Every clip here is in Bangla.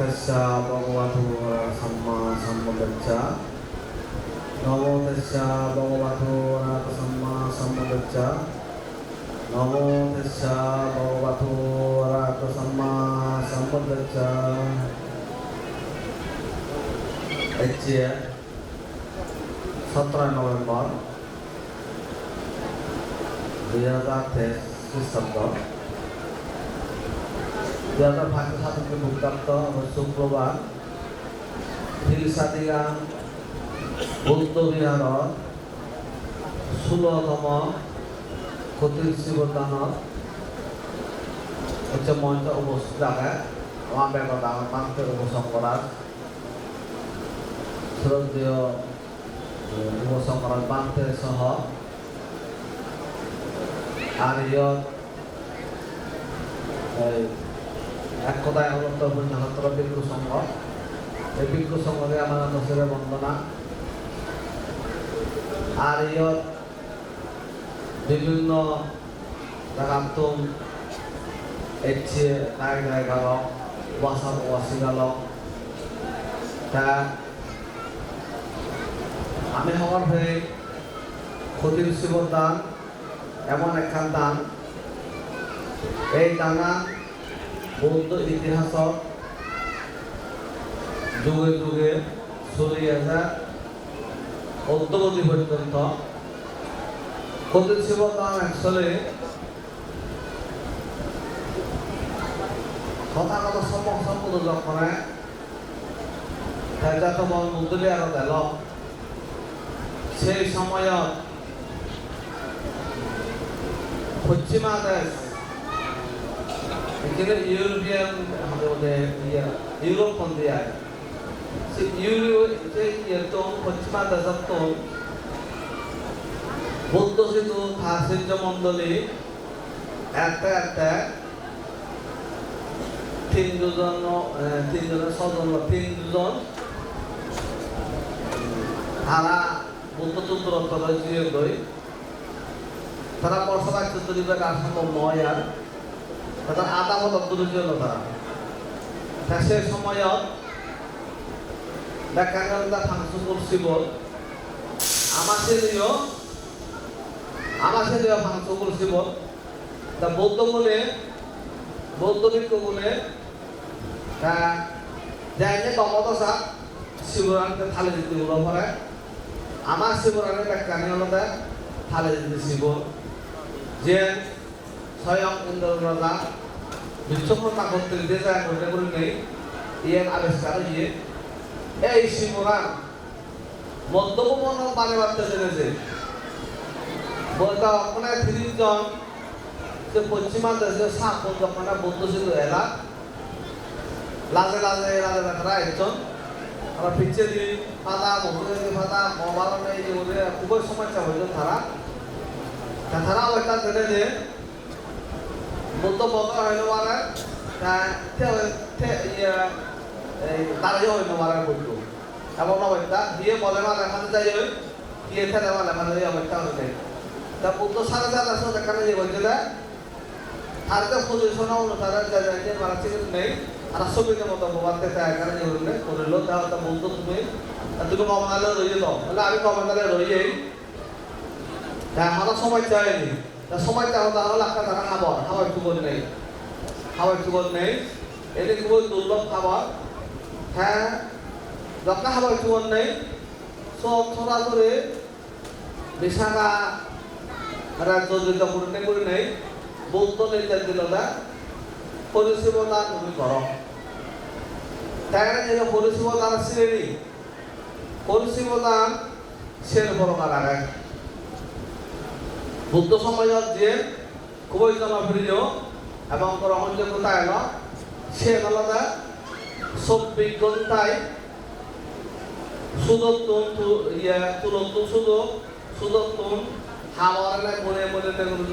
tassa bhagavato samma sambuddhassa. Namo tassa bhagavato samma sambuddhassa. Namo tassa bhagavato samma sambuddhassa. आज 17 नवंबर 2023 খ্রিস্টাব্দ 2025 ভূক্তাব্দ শুক্রবার হিলসাদিগাং বৌদ্ধ বিহারত 16তম ক্ষতির শিবদানত হচ্ছে মঞ্চ উপস্থিত থাকে আমার ব্যাপারটা আমার মানুষের উপসংকরার শ্রদ্ধেয় উপসংকরার বান্তের সহ আর এক কথায় অনন্তপুর ছাত্র ভিক্ষু সংঘ এই ভিক্ষু সংঘকে আমার নসিরে বন্দনা আর বিভিন্ন জাগাতুম এচ্ছে নায়ক গালক ওয়াসাব ওয়াসি গালক তা আমি হওয়ার হয়ে ক্ষতির শিবর দান এমন একখান দান এই দানা বৌদ্ধ ইতিহাসত যুগে যুগে চলি আছে অদ্যবধি পর্যন্ত ক্ষতির শিবর দান অ্যাকচুয়ালি কথাগত সম্পদ যখন যতক্ষণ মুদ্রে আরো গেল সেই সময়ত পশ্চিমা দেশ এখানে ইউরোপিয়ান ইউরোপ পন্থীয় পশ্চিমা দেশত বৌদ্ধ সেতু সাহায্য মন্ডলী একটা তিনজন তারা বৌদ্ধ চতুরত্ব লই তারা পড়াশোনা চতুর্দিকে আর সম্ভব নয় আর তাদের আদালত দুর্যোগ তারা সে সময়ত দেখা গেল ফাংশন করছিল আমাকে ফাংশন করছিল তা বৌদ্ধ বলে বৌদ্ধ ভিক্ষু বলে তা যাইনে কমতা শিবরানকে থালে দিতে উড়ো পরে আমার শিবরানের ব্যাখ্যানি হলো থালে দিতে শিব যে স্বয়ং ইন্দ্র রাজা বিশ্বকর্মা কর্তৃক যে যায় ঘটে করে নেই ইয়ের আবিষ্কার ইয়ে এই শিবরান মধ্যমন মানে বাড়তে জেনেছে বলতে ওখানে 30 জন যে পশ্চিমা দেশে সাপন যখন বৌদ্ধ ছিল এলা লাজে রাখা একজন আমরা পিছিয়ে দিই ফাদা মহুরে ফাদা মহাভারণে খুবই সমস্যা হয়েছে তারা ওইটা জেনে যে বৌদ্ধ বদল হইল মারে তারাই হইল মারে বৌদ্ধ এমন অবস্থা দিয়ে বলে মা লেখাতে যাই দিয়ে থেকে মা লেখাতে যাই অবস্থা হয়েছে তা বৌদ্ধ সাড়ে 400 দেখানে যে বলছে তারকে পজিশন অনুসারে মারা চিকিৎসা নেই আর ছবির মতো বাবাতে এখানে যে বললে করলো তাহলে বৌদ্ধ তুমি কমালে রয়ে দাও তাহলে আমি কমালে রয়ে যাই তা আমার সময় চাইনি তা সময় চাও তাহলে একটা তারা খাবার চুবল নেই এটি খুবই দুর্লভ খাবার হ্যাঁ যখন খাবার চুবল নেই সব সরাসরি বিশাখা রাজ্য যেটা করে নেই বৌদ্ধ নেতা দিল না পরিষেবা তুমি করো তাই যে পরিষেবা শ্রেণী পরিষেবা সের প্রকার আগে বুদ্ধ সমাজত যে খুবই জনপ্রিয় এবং গ্রহণযোগ্যতা এলো সে আলাদা 24 ঘন্টায় সুদত্তম হাওয়ারে মনে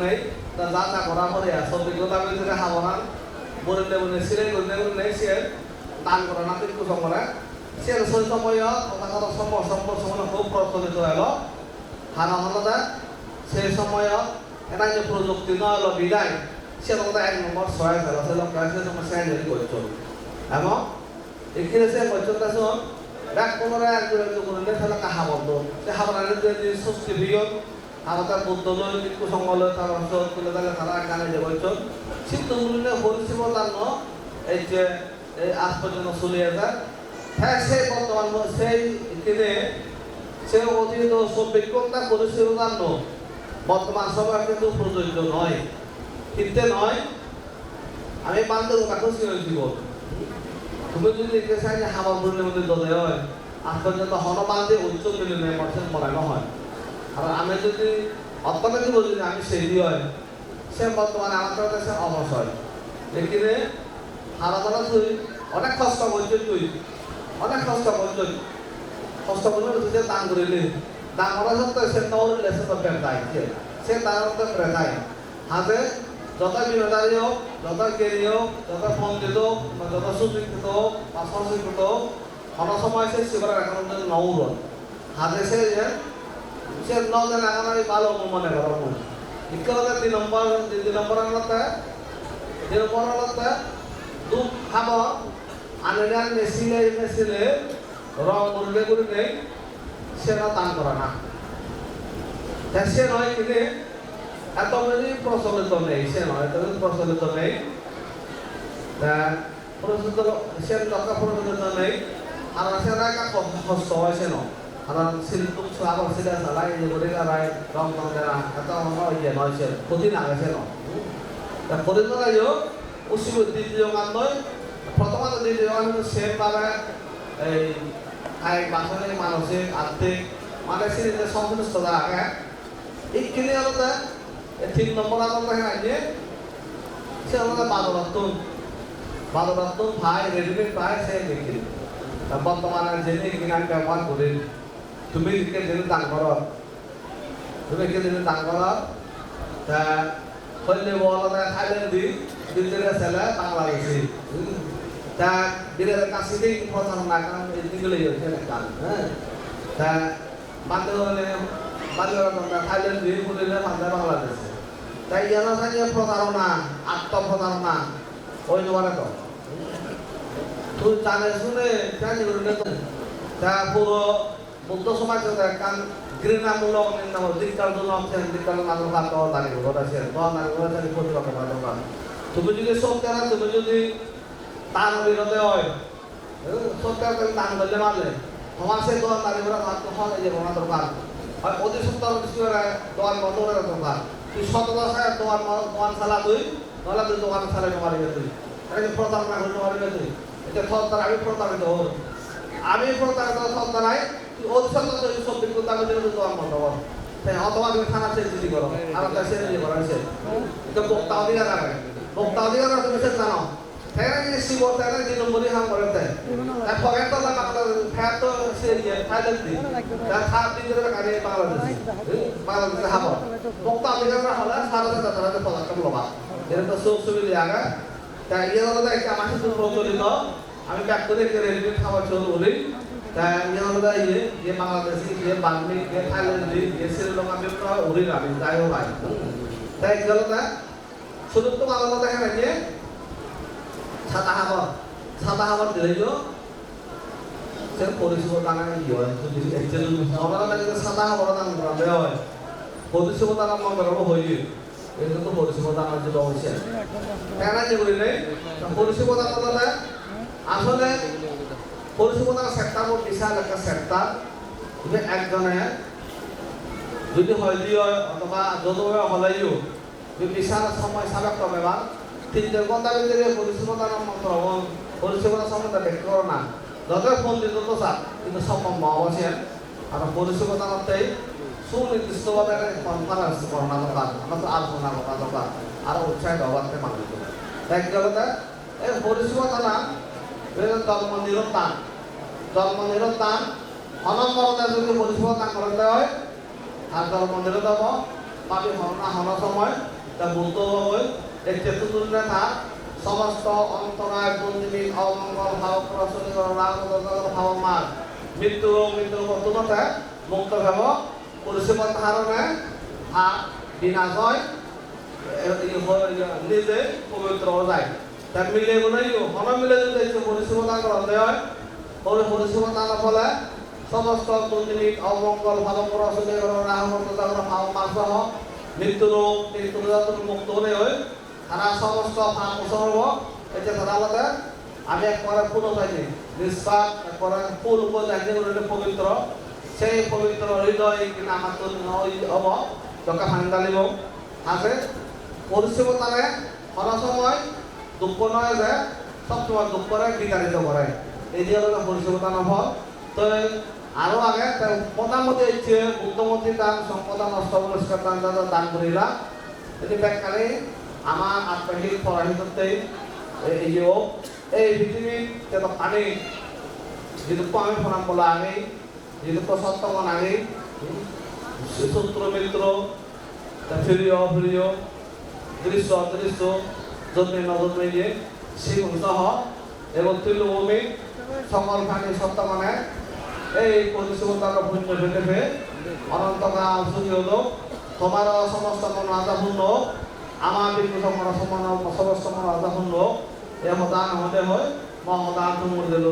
নেই যা করা পরে 24 ঘন্টার ভিতরে হাওয়ার মনে সিরে নেই সে দান করা না কিন্তু সময় সে সেই সময় কথা সম্পর্ক খুব প্রচলিত এলো হানা আলাদা সেই সময় এটা যে প্রযুক্তি নয় বিদায় সে কথা 1 নম্বর সহায় ফেলা সেই লঙ্কা সে সময় স্যান্ডেল করছো এবং এখানে সে বচনদাসন রাগ পুনরায় একজন করলে তাহলে কাহা বলতো সে হাবরানের যে সস্তি বিয়ন আমাদের বুদ্ধলয় বিক্ষু সংগলয় তার অংশ তুলে তাহলে তারা গানে যে বলছেন সিদ্ধ মূল্যে পরিষেবা এই যে আজ পর্যন্ত চলে যায় হ্যাঁ সেই বর্তমান সেই দিনে সে অতীত সভ্যতা পরিষেবা বর্তমান সময় কিন্তু প্রযোজ্য নয় কিন্তু নয় আমি মানতে খুশি হয়েছি তুমি যদি দেখতে চাই যে হামার মূল্যের মধ্যে দলে হয় আজ পর্যন্ত হনুমান দিয়ে উচ্চ মিলনে মানুষের মরানো হয় আর আমি যদি অর্থনীতি বলি যে আমি সেই হয় সে বর্তমানে আমাদের কাছে অবসর এখানে হারাধরা তুই অনেক কষ্ট করছ তুই অনেক কষ্ট করছ কষ্ট করলে তুই দান করিলি দান করার সত্ত্বেও সে নৌরিলে সে তো বেড়ায় সে তার মধ্যে বেড়ায় হাতে যত বিনোদারি হোক যত জ্ঞানী হোক যত পণ্ডিত হোক যত সুশিক্ষিত হোক বা সংস্কৃত হোক কোনো সময় সে শিবরা এখন নৌর হাতে সে নজনে এখন আমি ভালো মনে করো ইকলতে 2 নম্বর আনতে দুধ খাব আনে মেশিনে রং করলে করে নেই সেটা দান করা না সে নয় কিন্তু এত বেশি প্রচলিত নেই সে নয় এত বেশি প্রচলিত নেই প্রচলিত সে লক্ষ্য প্রচলিত নেই আর সে কষ্ট হয় সে নয় কারণ শিল্প আবার সেটা চালাই যে করে গাড়ায় রং টং না এত ইয়ে নয় সে ক্ষতি না গেছে নয় ক্ষতি না যাও উচিত দ্বিতীয় গান নয় প্রথমত দ্বিতীয় গান কিন্তু সেমভাবে এই আয় বাসনিক মানসিক আর্থিক মানে সে সংশ্লিষ্টতা আগে এইখানে আলাদা 3 নম্বর আলাদা আইনে সে আলাদা বাদরাত্তুন ভাই রেডিমেড পায় সে দেখি বর্তমানে যে জ্ঞান ব্যবহার করে তুমি কে দিন দান করো তা হইলে বলা থাইল্যান্ড দিল্লির ছেলে বাংলাদেশি তা দিলের কাছে দিয়ে প্রথম না কারণ এদিকে হচ্ছে গান হ্যাঁ তা বান্ধব হলে থাইল্যান্ড দিয়ে বলিলে বাংলাদেশে তাই জানা থাকে প্রতারণা আত্মপ্রতারণা ওই জমানে তো তুই জানে শুনে জানি করলে তো তা পুরো বুদ্ধ সমাজ কারণ ঘৃণামূলক দিককাল মানুষ হাত দাঁড়িয়ে ঘটাছে দাঁড়িয়ে প্রতিরক্ষা করা তুমি যদি সত্যি তুমি যদি দান বিরোধে হয় সত্যি দান করলে মারলে তোমার সে দোয়ান দাঁড়িয়ে করা হাত তো হয় যে ঘটনা দরকার হয় অতি সত্তর দোয়ান বন্ধ করে দরকার তুই শতদশায় দোয়ান চালা তুই নহলে তুই দোকান চালাই মারিবে তুই এটা প্রতারণা করতে মারিবে তুই এটা সত্তর আমি প্রতারিত হল আমি প্রতারিত সত্তর নাই তুই অতি সত্তর সব বিদ্যুৎ দামে দিলে তুই দোয়ান বন্ধ কর অথবা তুমি থানা চেঞ্জ করো আর সে করা হয়েছে এটা বক্তা অধিকার আছে বক্তা অধিকার তুমি সে জানো তাই না শিব তাই না যে নম্বরই হাম করে দেয় পকেট তো লাগা ফ্যাট তো সে ফাইল দি তার খাপ দিন করে গাড়ি বাংলাদেশ হাব বক্তা অধিকার হলে সারা সারা পদার্থ লবা এর তো সব সুবিধা আগা তাই ইয়ে হলো একটা আমার সাথে প্রচলিত আমি ব্যাক করে রেলওয়ে খাওয়া চল বলি তাই ইয়ে হলো ইয়ে বাংলাদেশি ইয়ে বাংলি ইয়ে থাইল্যান্ডি ইয়ে শ্রীলঙ্কা আমরা উড়ি আমি যাইও ভাই তাই গেল না শুধু তো আলাদা দেখা নাকি সাদা হাবার দিলেই সে পরিষেবা দানা ইয়ে হয় যদি সাদা হাবার দান করা হয় পরিষেবা দানা মঙ্গল হয়ে এটা তো পরিষেবা দানার যে অবশ্যই কেন যে বলি নেই পরিষেবা দানা আসলে পরিষেবা দানা সেক্টর বিশাল একটা সেক্টর একজনে যদি হয়দি হয় অথবা যতভাবে হলাইও বিশাল সময় সাবেক হবে বা 3 ঘন্টার ভিতরে পরিষেবা দানার মন্ত্র পরিষেবা সম্বন্ধে ব্যাখ্যা করো না যত ফোন দিত তো চাপ কিন্তু সম্ভব অবশ্যই আর পরিষেবা দানাতেই সুনির্দিষ্টভাবে কনফারেন্স করানো দরকার আমরা তো আলোচনা করা দরকার আরো উৎসাহিত হওয়াতে মানুষ দেখ গেল এই পরিষেবা দানা জন্ম নিরন্তান অনম্বরতা যদি পরিষেবা দান করতে হয় আর জন্ম নিরন্তব পাবি হন সময় তা বলতে হবে এই চেতুর্দুর্গে থাক সমস্ত অন্তরায় বন্দিনী অমঙ্গল ভাব প্রচলিত ভাব মার মৃত্যু বর্তমানে মুক্ত ভাব পরিষেবা ধারণে বিনাশ হয় নিজে পবিত্র যায় তা মিলে গুলোই হন মিলে যদি পরিষেবা করতে হয় পরিষেবা না ফলে সমস্ত দুর্নীতি অমঙ্গল ভালো পড়াশোনা মাসহ মৃত্যু রোগ মুক্ত হলে হয় তারা সমস্ত ফাঁক এটা তারা আলাদা আমি একবারে ফুল পাইনি নিষ্পাপ একবারে ফুল উপজাতি পবিত্র সেই পবিত্র হৃদয় কিনা আমার তো হব টকা ভাঙি ডালিব আছে পরিষেবা তারে সরা সময় দুঃখ নয় যে সবসময় দুঃখ করে বিতাড়িত করে এই যে হলো পরিষেবা নফল তো আরো আগে প্রধানমন্ত্রী ইচ্ছে বুদ্ধমন্ত্রী দান সম্পদা নষ্ট পুরস্কার দান দান করিলা যদি ব্যাখ্যালে আমার আত্মহিত পরাহিততে এই যে এই পৃথিবীর যেন পানি যেহেতু আমি ফোনাম বলা আগে যেহেতু সত্যমন আগে শত্রু মিত্র প্রিয় অপ্রিয় দৃশ্য অদৃশ্য জন্মে নজন্মে যে শিব সহ এবং তৃণভূমি সকল ফানি সত্যমানে এই পরিষেবা পুণ্য পেতে অনন্তকাল সুখী হলো তোমার সমস্ত মন আদাপূর্ণ আমার বিন্দু সমস্ত মন আদাপূর্ণ এ মদান হতে হয় মহদান তুমুর দিল